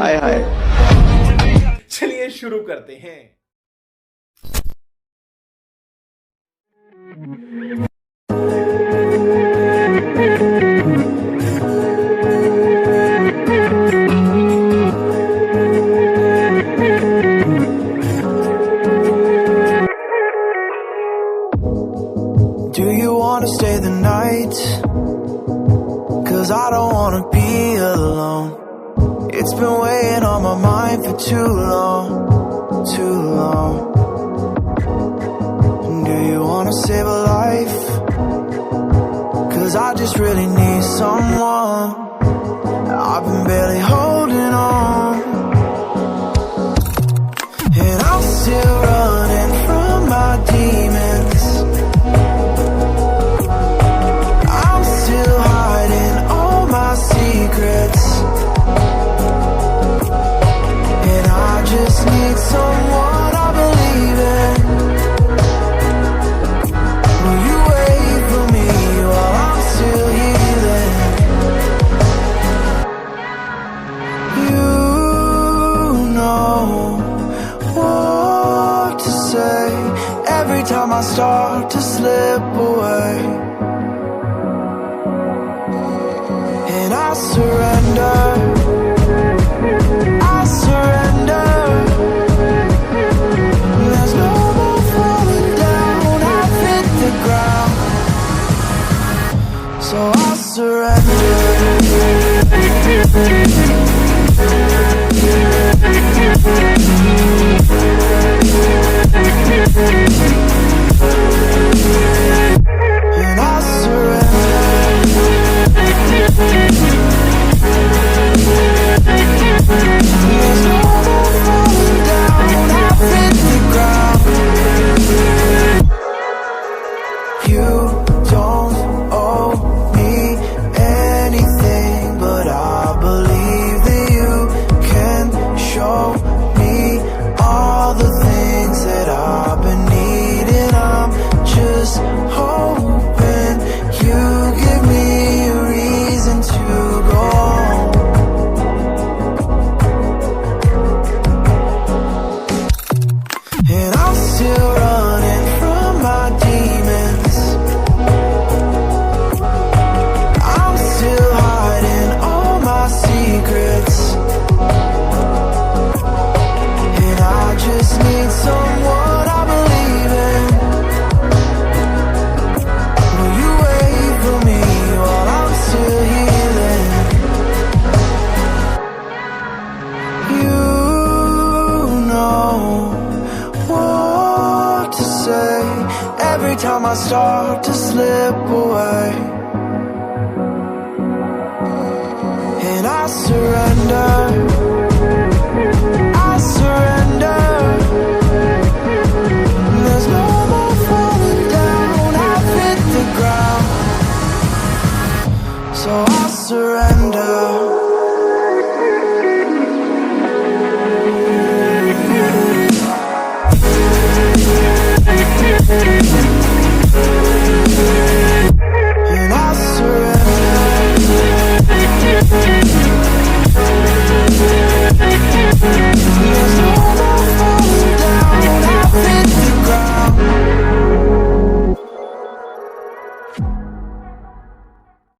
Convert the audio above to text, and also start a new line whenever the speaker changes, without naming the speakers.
हाय हाय।
चलिए शुरू करते हैं।
Do you wanna stay the night? 'Cause I don't wanna be alone. It's been weighing on my mind for too long, too long. Do you wanna save a life? 'Cause I just really need someone. I've been barely holding on, and I'm still running from my demons. I'm still hiding all my secrets, and I just need someone I believe in. Will you wait for me while I'm still healing? You know what to say every time I start to slip away, and I surrender. I surrender. There's no more falling down. I've hit the ground, so I surrender. And I surrender. There's no more falling down. I've hit the ground. You don't owe me anything, but I believe that you can show me all the things that I've been needing. I'm just hoping you give me a reason to go on. And I'm still running from my demons. I'm still hiding all my secrets, and I just need someone I believe in. Will you wait for me while I'm still healing? You know what to say every time I start to slip away, and I surrender. I surrender. There's no more falling down. I've hit the ground, so I surrender.